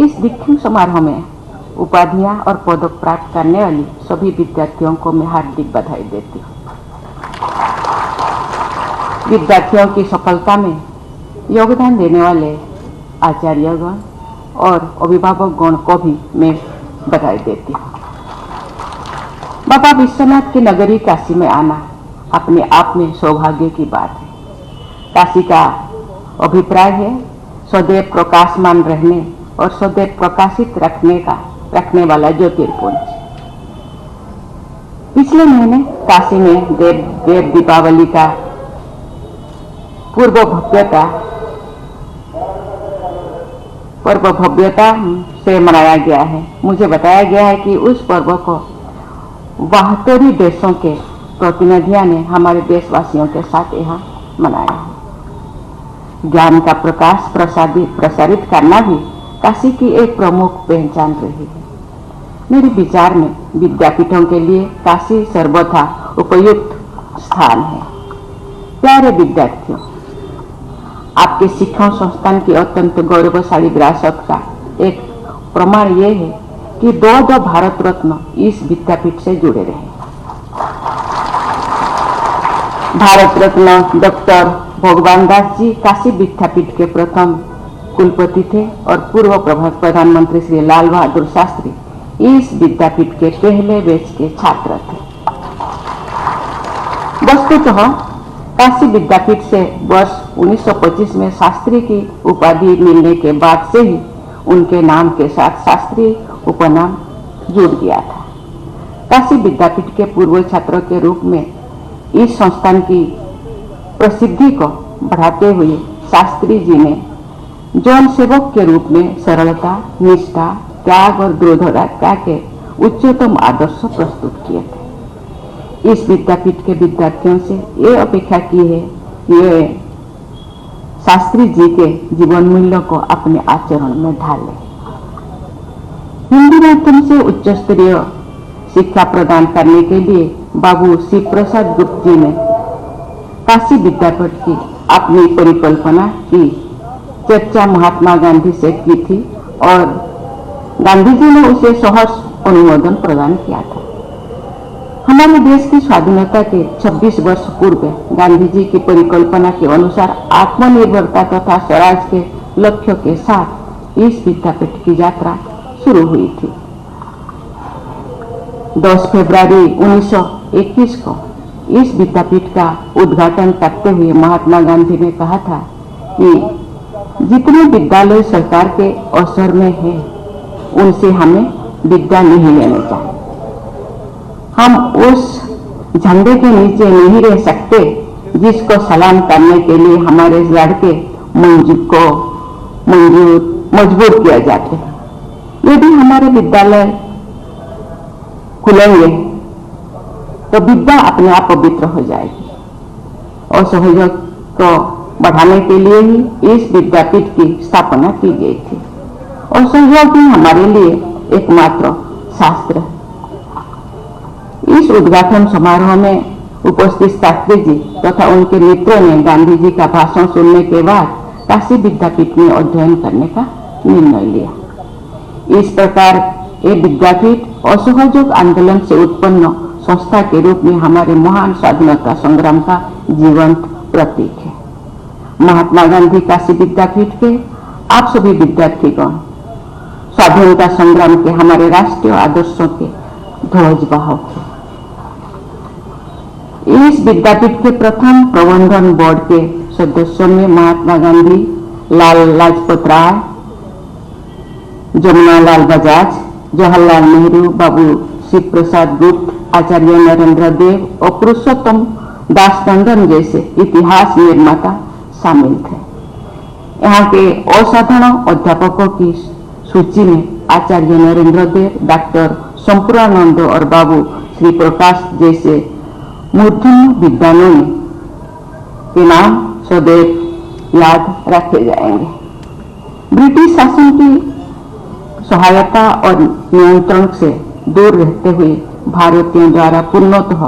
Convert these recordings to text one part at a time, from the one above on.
इस दीक्षांत समारोह में उपाधियां और पदक प्राप्त करने वाली सभी विद्यार्थियों को मैं हार्दिक बधाई देती हूँ। विद्यार्थियों की सफलता में योगदान देने वाले आचार्यगण और अभिभावकगण को भी मैं बधाई देती हूँ। बाबा विश्वनाथ की नगरी काशी में आना अपने आप में सौभाग्य की बात है। काशी का अभिप्राय है सदैव प्रकाशमान रहने और सदैव प्रकाशित रखने वाला ज्योतिर्पुंज। पिछले महीने काशी में देव दीपावली का पर्व भव्यता से मनाया गया है। मुझे बताया गया है कि उस पर्व को 72 देशों के प्रतिनिधियों ने हमारे देशवासियों के साथ यहाँ मनाया है। ज्ञान का प्रकाश प्रसारित करना भी काशी की एक प्रमुख पहचान रही है। मेरे विचार में विद्यापीठों के लिए काशी सर्वथा उपयुक्त स्थान है। प्यारे विद्यार्थियों, आपके शिक्षण संस्थान की अत्यंत गौरवशाली विरासत का एक प्रमाण यह है कि दो भारत रत्न इस विद्यापीठ से जुड़े रहे। भारत रत्न डॉक्टर भगवान दास जी काशी विद्यापीठ के प्रथम कुलपति थे और पूर्व प्रधानमंत्री श्री लाल बहादुर शास्त्री इस विद्यापीठ के पहले बैच के छात्र थे। वस्तुतः काशी विद्यापीठ से वर्ष 1925 में शास्त्री की उपाधि मिलने के बाद से ही उनके नाम के साथ शास्त्री उपनाम जुड़ गया था। काशी विद्यापीठ के पूर्व छात्रों के रूप में इस संस्थान की प्रसिद्धि को बढ़ाते हुए शास्त्री जी ने जन सेवक के रूप में सरलता, निष्ठा, त्याग और दृढ़ता के उच्चतम आदर्श प्रस्तुत किए थे। इस विद्यापीठ के विद्यार्थियों से ये अपेक्षा की है कि वे शास्त्री जी के जीवन मूल्यों को अपने आचरण में ढालें। हिंदी माध्यम से उच्च स्तरीय शिक्षा प्रदान करने के लिए बाबू शिव प्रसाद गुप्त जी ने काशी विद्यापीठ की अपनी परिकल्पना की चर्चा महात्मा गांधी से की थी और गांधी जी ने उसे सहर्ष अनुमोदन प्रदान किया था। हमारे देश की स्वाधीनता के 26 वर्ष पूर्व गांधी जी की परिकल्पना के अनुसार आत्मनिर्भरता तथा स्वराज के लक्ष्य के साथ इस विद्यापीठ की यात्रा शुरू हुई थी। 10 फरवरी 1921 को इस विद्यापीठ का उद्घाटन करते हुए महात्मा गांधी ने कहा था कि जितने विद्यालय सरकार के अवसर में है उनसे हमें विद्या नहीं लेनी चाहिए। हम उस झंडे के नीचे नहीं रह सकते जिसको सलाम करने के लिए हमारे लड़के मजबूर किया जाते हैं। यदि हमारे विद्यालय खुलेंगे तो विद्या अपने आप पवित्र हो जाएगी। और सहयोग को बढ़ाने के लिए ही इस विद्यापीठ की स्थापना की गई थी और सहयोग ही हमारे लिए एकमात्र शास्त्र है। इस उद्घाटन समारोह में उपस्थित शास्त्री जी तथा उनके मित्रों ने गांधी जी का भाषण सुनने के बाद काशी विद्यापीठ में अध्ययन करने का निर्णय लिया। इस प्रकार ये विद्यापीठ असहयोग आंदोलन से उत्पन्न संस्था के रूप में हमारे महान स्वाधीनता संग्राम का जीवंत प्रतीक है। महात्मा गांधी काशी विद्यापीठ के आप सभी विद्यार्थीगण स्वाधीनता संग्राम के हमारे राष्ट्रीय आदर्शों के ध्वजवाहक हैं। इस विद्यापीठ के प्रथम प्रबंधन बोर्ड के सदस्यों में महात्मा गांधी, लाल लाजपत राय, जमुनालाल बजाज, जवाहरलाल नेहरू, बाबू शिव प्रसाद गुप्त, आचार्य नरेंद्र देव और पुरुषोत्तम दास टंडन जैसे इतिहास निर्माता शामिल थे। यहाँ के असाधारण अध्यापकों की सूची में आचार्य नरेंद्र देव, डॉक्टर संपूर्णानंद और बाबू श्री प्रकाश जैसे मूर्धन्य विद्वानों के नाम सदैव याद रखे जाएंगे। ब्रिटिश शासन की सहायता और नियंत्रण से दूर रहते हुए भारतीयों द्वारा पूर्णतः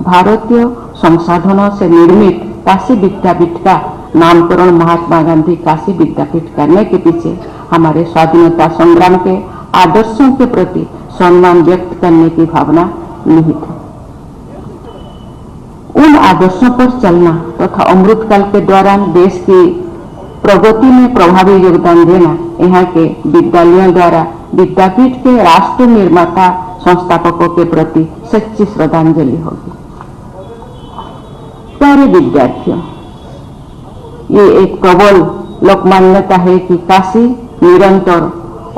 भारतीय संसाधनों से निर्मित काशी विद्यापीठ का नामकरण महात्मा गांधी काशी विद्यापीठ करने के पीछे हमारे स्वाधीनता संग्राम के आदर्शों के प्रति सम्मान व्यक्त करने की भावना निहित है। उन आदर्शों पर चलना तथा अमृतकाल के दौरान देश की प्रगति में प्रभावी योगदान देना यहाँ के विद्यालयों द्वारा विद्यापीठ के राष्ट्र निर्माता संस्थापकों के प्रति सच्ची श्रद्धांजलि होगी। प्यारे विद्यार्थियों, ये एक प्रबल लोकमान्यता है कि काशी निरंतर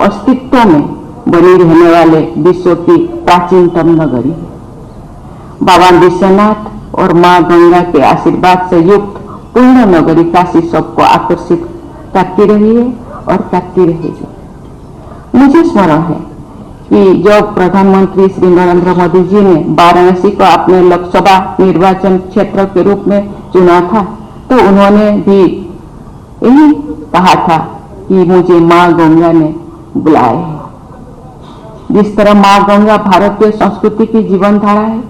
अस्तित्व में बनी रहने वाले विश्व की प्राचीनतम नगरी है। बाबा विश्वनाथ और मां गंगा के आशीर्वाद से युक्त पूर्ण नगरी काशी सबको आकर्षित करती रही है और करती रहेगी। मुझे स्मरण है कि जब प्रधानमंत्री श्री नरेंद्र मोदी जी ने वाराणसी को अपने लोकसभा निर्वाचन क्षेत्र के रूप में चुना था, तो उन्होंने भी यही कहा था कि मुझे मां गंगा ने बुलाया है। जिस तरह मां गंगा भारतीय संस्कृति की जीवन धारा है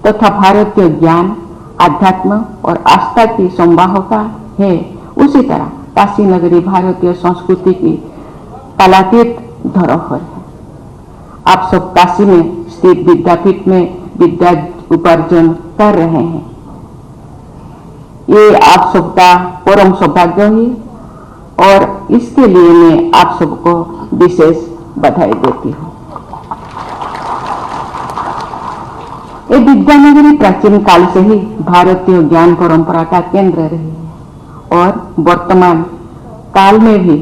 तथा भारतीय ज्ञान, आध्यात्म और आस्था की संवाहका है, उसी तरह काशी नगरी भारतीय संस्कृति की कालातीत धरोहर है। आप सब काशी में स्थित विद्यापीठ में विद्या उपार्जन कर रहे हैं। ये आप सबका परम सौभाग्य है और इसके लिए मैं आप सबको विशेष बधाई देती हूँ। ये विद्यानगरी प्राचीन काल से ही भारतीय ज्ञान परंपरा का केंद्र रही है और वर्तमान काल में भी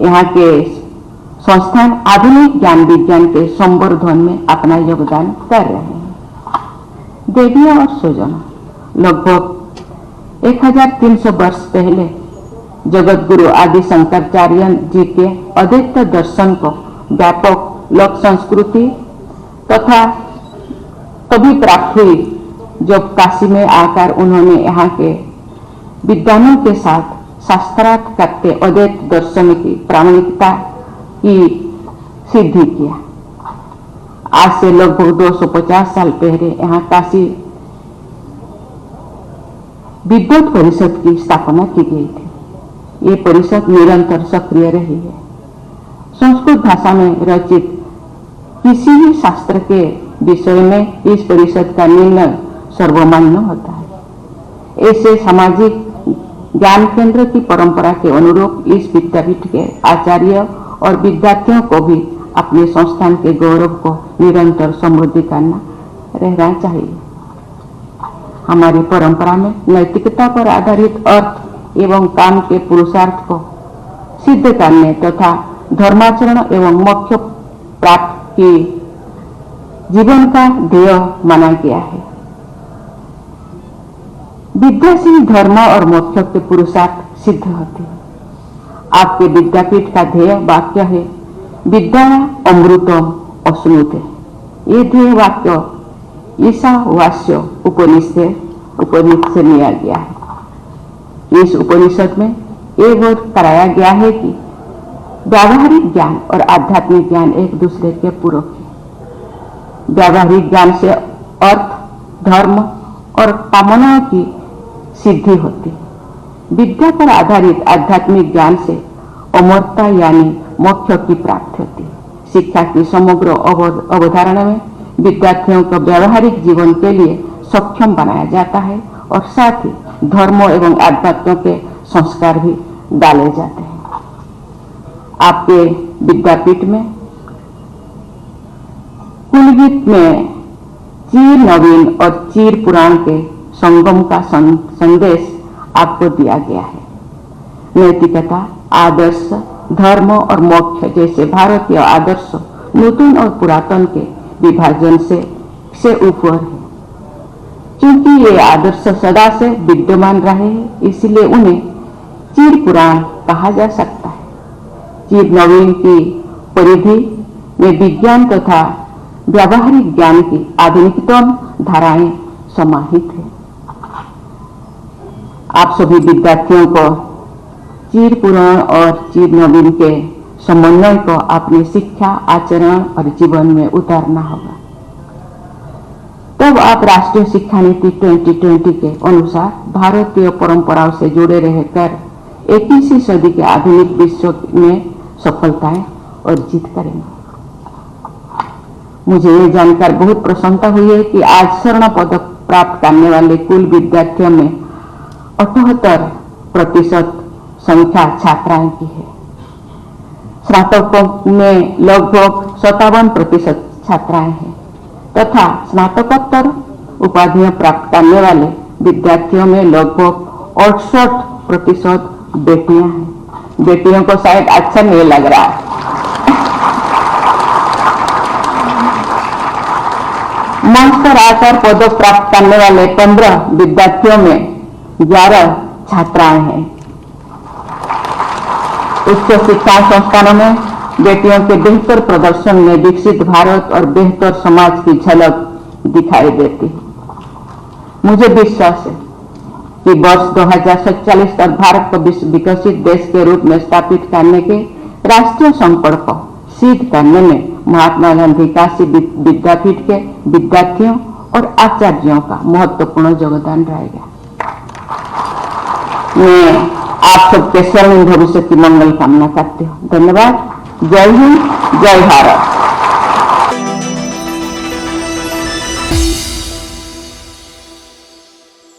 यहाँ के संस्थान आधुनिक ज्ञान विज्ञान के संवर्धन में अपना योगदान कर रहे हैं। देवियों और स्वजनों, लगभग 1300 वर्ष पहले जगत गुरु आदि शंकराचार्य जी के अद्वैत दर्शन को व्यापक लोक संस्कृति तथा तभी प्राप्त हुई जब काशी में आकर उन्होंने यहाँ के विद्वानों के साथ शास्त्रार्थ करते अद्वैत दर्शन की प्रामाणिकता की सिद्धि किया। आज से लगभग 250 साल पहले यहाँ काशी विद्वत परिषद की स्थापना की गई थी। ये परिषद निरंतर सक्रिय रही है। संस्कृत भाषा में रचित किसी भी शास्त्र के विषय में इस परिषद का निर्णय सर्वमान्य होता है। ऐसे सामाजिक ज्ञान केंद्र की परंपरा के अनुरूप इस विद्यापीठ के आचार्य और विद्यार्थियों को भी अपने संस्थान के गौरव को निरंतर समृद्धि करना रहना चाहिए। हमारी परंपरा में नैतिकता पर आधारित अर्थ एवं काम के पुरुषार्थ को सिद्ध करने तथा धर्माचरण एवं मोक्ष प्राप्त की जीवन का ध्येय माना गया है। विद्या से धर्म और मोक्ष के पुरुषार्थ सिद्ध होते हैं। आपके विद्यापीठ का ध्येय वाक्य है, विद्या अमृतम अश्नुते। ये ध्येय वाक्य ईशावास्य उपनिषद से लिया गया है। इस उपनिषद में ये बोध कराया गया है कि व्यावहारिक ज्ञान और आध्यात्मिक ज्ञान एक दूसरे के पूरक है। व्यावहारिक ज्ञान से अर्थ, धर्म और कामनाओं की सिद्धि होती है। विद्या पर आधारित आध्यात्मिक ज्ञान से अमरता यानी मोक्ष की प्राप्ति होती है। शिक्षा की समग्र अवधारणा में विद्यार्थियों को व्यावहारिक जीवन के लिए सक्षम बनाया जाता है और साथ ही धर्म एवं आध्यात्म के संस्कार भी डाले जाते हैं। आपके विद्यापीठ में कुलगीत में चीर नवीन और चीर पुराण के संगम का संदेश आपको दिया गया है। नैतिकता, आदर्श, धर्म और मोक्ष जैसे भारतीय आदर्श नूतन और पुरातन के विभाजन से ऊपर है। क्योंकि ये आदर्श सदा से विद्यमान रहे हैं, इसलिए उन्हें चीर पुराण कहा जा सकता है। चीर नवीन की परिधि में विज्ञान तथा व्यावहारिक ज्ञान की आधुनिकतम धाराएं समाहित है। आप सभी विद्यार्थियों को चीर पुराण और चीर नवीन के समन्वय को अपनी शिक्षा, आचरण और जीवन में उतारना होगा। तब आप राष्ट्रीय शिक्षा नीति 2020 के अनुसार भारतीय परंपराओं से जुड़े रहकर 21वीं सदी के आधुनिक विश्व में सफलताएं और जीत करेंगे। मुझे ये जानकर बहुत प्रसन्नता हुई है कि आज स्वर्ण पदक प्राप्त करने वाले कुल विद्यार्थियों में 78% संख्या छात्राएं की है। स्नातकों में लगभग 57% छात्राएं हैं तथा स्नातकोत्तर उपाधियां प्राप्त करने वाले विद्यार्थियों में लगभग 68% बेटियां हैं। बेटियों को शायद अच्छा नहीं लग रहा है। मंच पर आकर पदक प्राप्त करने वाले 15 विद्यार्थियों में 11 छात्राएं हैं। उच्च शिक्षा संस्थानों में बेटियों के बेहतर प्रदर्शन में विकसित भारत और बेहतर समाज की झलक दिखाई देती है। मुझे विश्वास है कि वर्ष 2047 तक भारत को विकसित देश के रूप में स्थापित करने के राष्ट्रीय संकल्प को सिद्ध करने में महात्मा गांधी काशी विद्यापीठ के विद्यार्थियों और आचार्यों का महत्वपूर्ण योगदान रहेगा। मैं आप सबके स्वर्णिम भविष्य की मंगल कामना करती हूँ। धन्यवाद। जय हिंद, जय भारत।